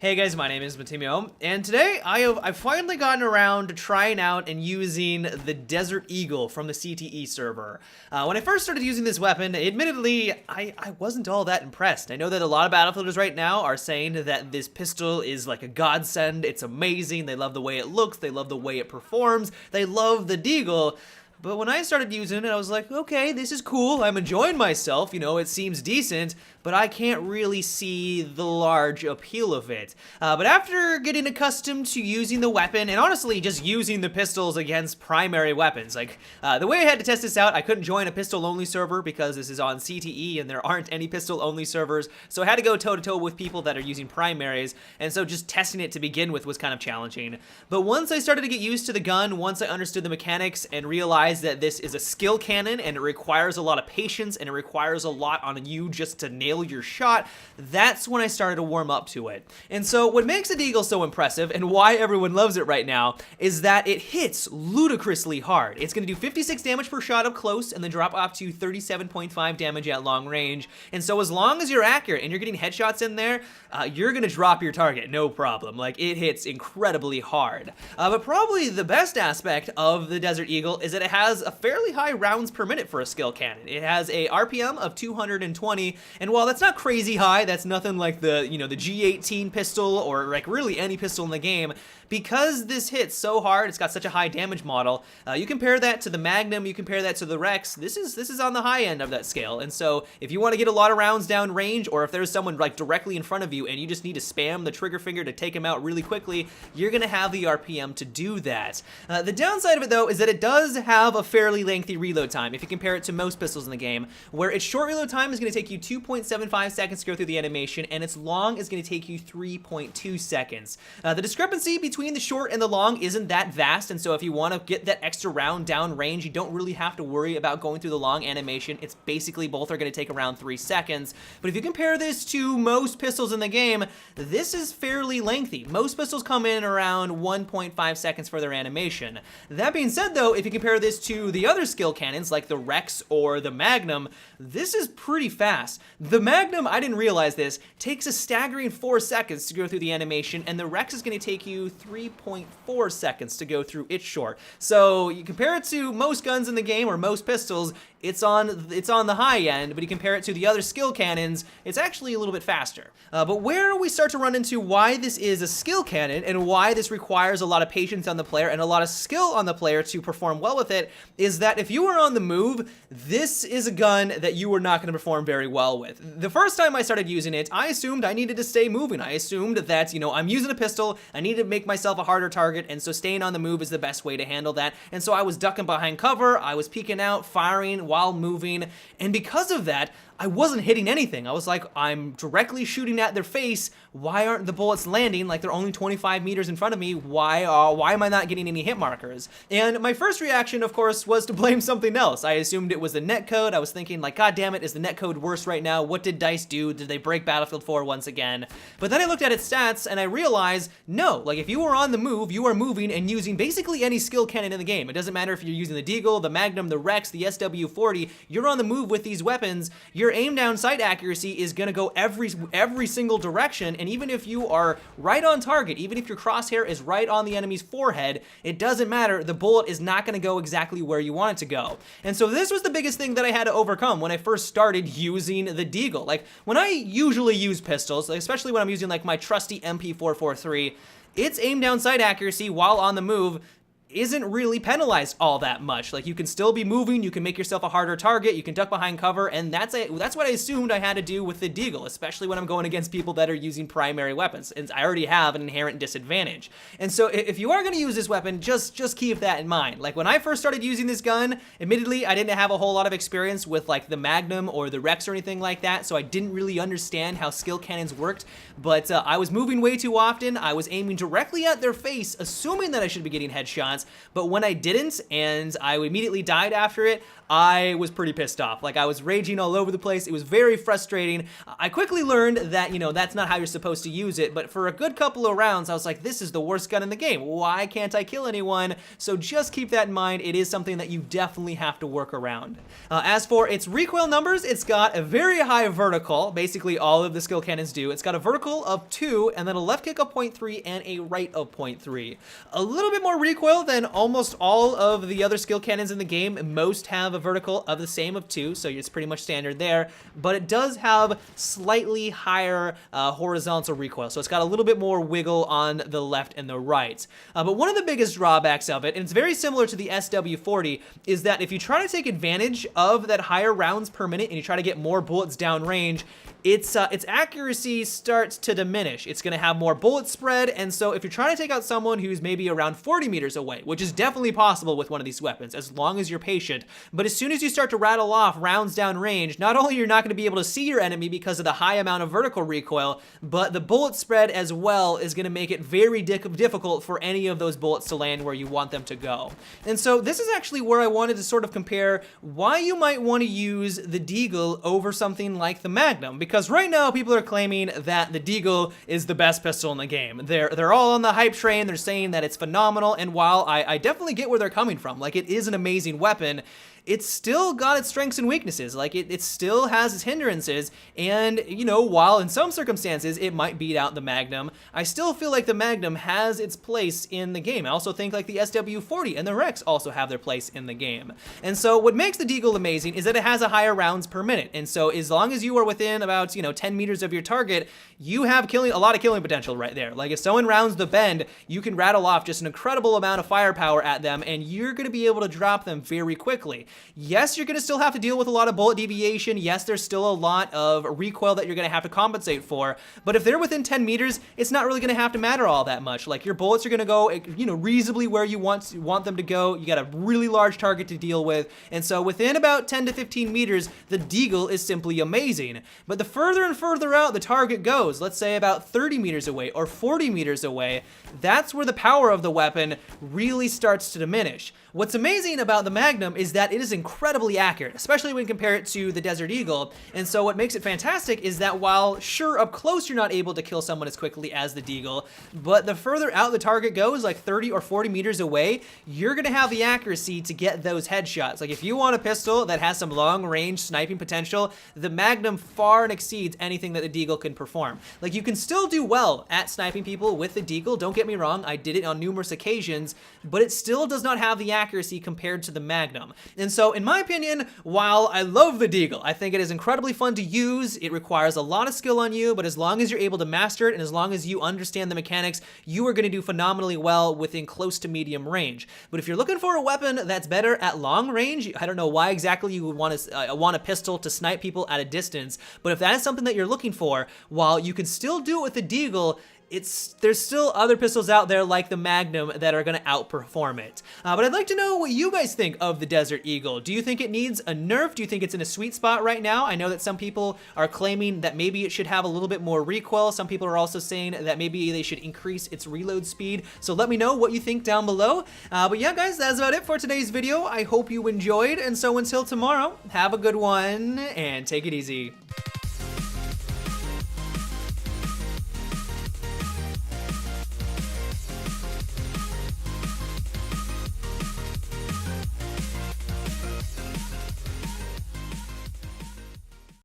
Hey guys, my name is Matimio, and today I've finally gotten around to trying out and using the Desert Eagle from the CTE server. When I first started using this weapon, admittedly, I wasn't all that impressed. I know that a lot of Battlefielders right now are saying that this pistol is like a godsend, it's amazing, they love the way it looks, they love the way it performs, they love the Deagle. But when I started using it, I was like, okay, this is cool, I'm enjoying myself, you know, it seems decent, but I can't really see the large appeal of it. But after getting accustomed to using the weapon, and honestly just using the pistols against primary weapons, like, the way I had to test this out, I couldn't join a pistol-only server because this is on CTE and there aren't any pistol-only servers, so I had to go toe-to-toe with people that are using primaries, and so just testing it to begin with was kind of challenging. But once I started to get used to the gun, once I understood the mechanics and realized that this is a skill cannon and it requires a lot of patience and it requires a lot on you just to nail your shot, that's when I started to warm up to it. And so what makes the Deagle so impressive and why everyone loves it right now is that it hits ludicrously hard. It's going to do 56 damage per shot up close and then drop off to 37.5 damage at long range. And so as long as you're accurate and you're getting headshots in there, you're going to drop your target, no problem. Like, it hits incredibly hard. But probably the best aspect of the Desert Eagle is that it has a fairly high rounds per minute for a skill cannon. It has a RPM of 220, and while that's not crazy high, that's nothing like the, you know, the G18 pistol or like really any pistol in the game. Because this hits so hard, it's got such a high damage model, you compare that to the Magnum, you compare that to the Rex, this is on the high end of that scale. And so if you want to get a lot of rounds down range, or if there's someone like directly in front of you and you just need to spam the trigger finger to take him out really quickly, you're gonna have the RPM to do that. The downside of it though is that it does have a fairly lengthy reload time if you compare it to most pistols in the game, where its short reload time is gonna take you 2.75 seconds to go through the animation, and its long is gonna take you 3.2 seconds. The discrepancy between the short and the long isn't that vast, and so if you want to get that extra round down range, you don't really have to worry about going through the long animation. It's basically both are going to take around 3 seconds. But if you compare this to most pistols in the game, this is fairly lengthy. Most pistols come in around 1.5 seconds for their animation. That being said though, if you compare this to the other skill cannons like the Rex or the Magnum, this is pretty fast. The Magnum, I didn't realize this, takes a staggering 4 seconds to go through the animation, and the Rex is going to take you 3.4 seconds to go through its short. So you compare it to most guns in the game or most pistols, it's on the high end, but you compare it to the other skill cannons, it's actually a little bit faster. But where we start to run into why this is a skill cannon and why this requires a lot of patience on the player and a lot of skill on the player to perform well with it is that if you were on the move, this is a gun that you were not going to perform very well with. The first time I started using it, I assumed I needed to stay moving. I assumed that, you know, I'm using a pistol, I need to make myself a harder target, and so staying on the move is the best way to handle that. And so I was ducking behind cover, I was peeking out, firing while moving, and because of that, I wasn't hitting anything. I was like, I'm directly shooting at their face. Why aren't the bullets landing? Like, they're only 25 meters in front of me. Why am I not getting any hit markers? And my first reaction, of course, was to blame something else. I assumed it was the netcode. I was thinking, like, God damn it, is the netcode worse right now? What did DICE do? Did they break Battlefield 4 once again? But then I looked at its stats and I realized, no, like, if you are on the move, you are moving and using basically any skill cannon in the game. It doesn't matter if you're using the Deagle, the Magnum, the Rex, the SW40, you're on the move with these weapons. Your aim down sight accuracy is going to go every single direction, and even if you are right on target, even if your crosshair is right on the enemy's forehead, it doesn't matter, the bullet is not going to go exactly where you want it to go. And so this was the biggest thing that I had to overcome when I first started using the Deagle. Like, when I usually use pistols, like, especially when I'm using like my trusty MP443, its aim down sight accuracy while on the move isn't really penalized all that much. Like, you can still be moving, you can make yourself a harder target, you can duck behind cover, and that's what I assumed I had to do with the Deagle, especially when I'm going against people that are using primary weapons, and I already have an inherent disadvantage. And so if you are going to use this weapon, just keep that in mind. Like, when I first started using this gun, admittedly, I didn't have a whole lot of experience with like the Magnum or the Rex or anything like that, so I didn't really understand how skill cannons worked, but I was moving way too often, I was aiming directly at their face, assuming that I should be getting headshots, but when I didn't, and I immediately died after it, I was pretty pissed off. Like, I was raging all over the place. It was very frustrating. I quickly learned that, you know, that's not how you're supposed to use it, but for a good couple of rounds, I was like, this is the worst gun in the game. Why can't I kill anyone? So just keep that in mind. It is something that you definitely have to work around. As for its recoil numbers, it's got a very high vertical. Basically, all of the skill cannons do. It's got a vertical of 2, and then a left kick of 0.3 and a right of 0.3. A little bit more recoil than almost all of the other skill cannons in the game. Most have a vertical of the same of 2, so it's pretty much standard there, but it does have slightly higher horizontal recoil, so it's got a little bit more wiggle on the left and the right. But one of the biggest drawbacks of it, and it's very similar to the SW40, is that if you try to take advantage of that higher rounds per minute and you try to get more bullets downrange, its accuracy starts to diminish. It's going to have more bullet spread, and so if you're trying to take out someone who's maybe around 40 meters away, which is definitely possible with one of these weapons, as long as you're patient, but as soon as you start to rattle off rounds down range, not only you're not going to be able to see your enemy because of the high amount of vertical recoil, but the bullet spread as well is going to make it very difficult for any of those bullets to land where you want them to go. And so this is actually where I wanted to sort of compare why you might want to use the Deagle over something like the Magnum, because right now people are claiming that the Deagle is the best pistol in the game. They're all on the hype train. They're saying that it's phenomenal, and while I definitely get where they're coming from, like, it is an amazing weapon, it's still got its strengths and weaknesses. Like, it still has its hindrances, and, you know, while in some circumstances it might beat out the Magnum, I still feel like the Magnum has its place in the game. I also think like the SW40 and the Rex also have their place in the game. And so what makes the Deagle amazing is that it has a higher rounds per minute, and so as long as you are within about, you know, 10 meters of your target, you have a lot of killing potential right there. Like, if someone rounds the bend, you can rattle off just an incredible amount of firepower at them, and you're going to be able to drop them very quickly. Yes, you're going to still have to deal with a lot of bullet deviation. Yes, there's still a lot of recoil that you're going to have to compensate for, but if they're within 10 meters, it's not really going to have to matter all that much. Like, your bullets are going to go, you know, reasonably where you want them to go. You got a really large target to deal with, and so within about 10 to 15 meters, the Deagle is simply amazing. But the further and further out the target goes, let's say about 30 meters away or 40 meters away, that's where the power of the weapon really starts to diminish. What's amazing about the Magnum is that it is incredibly accurate, especially when compared to the Desert Eagle, and so what makes it fantastic is that while, sure, up close you're not able to kill someone as quickly as the Deagle, but the further out the target goes, like 30 or 40 meters away, you're going to have the accuracy to get those headshots. Like, if you want a pistol that has some long-range sniping potential, the Magnum far and exceeds anything that the Deagle can perform. Like, you can still do well at sniping people with the Deagle, don't get me wrong, I did it on numerous occasions, but it still does not have the accuracy compared to the Magnum. And so, in my opinion, while I love the Deagle, I think it is incredibly fun to use. It requires a lot of skill on you, but as long as you're able to master it and as long as you understand the mechanics, you are going to do phenomenally well within close to medium range. But if you're looking for a weapon that's better at long range, I don't know why exactly you would want a pistol to snipe people at a distance, but if that is something that you're looking for, while you can still do it with the Deagle, there's still other pistols out there like the Magnum that are going to outperform it. But I'd like to know what you guys think of the Desert Eagle. Do you think it needs a nerf? Do you think it's in a sweet spot right now? I know that some people are claiming that maybe it should have a little bit more recoil. Some people are also saying that maybe they should increase its reload speed. So let me know what you think down below. But yeah, guys, that's about it for today's video. I hope you enjoyed. And so until tomorrow, have a good one and take it easy.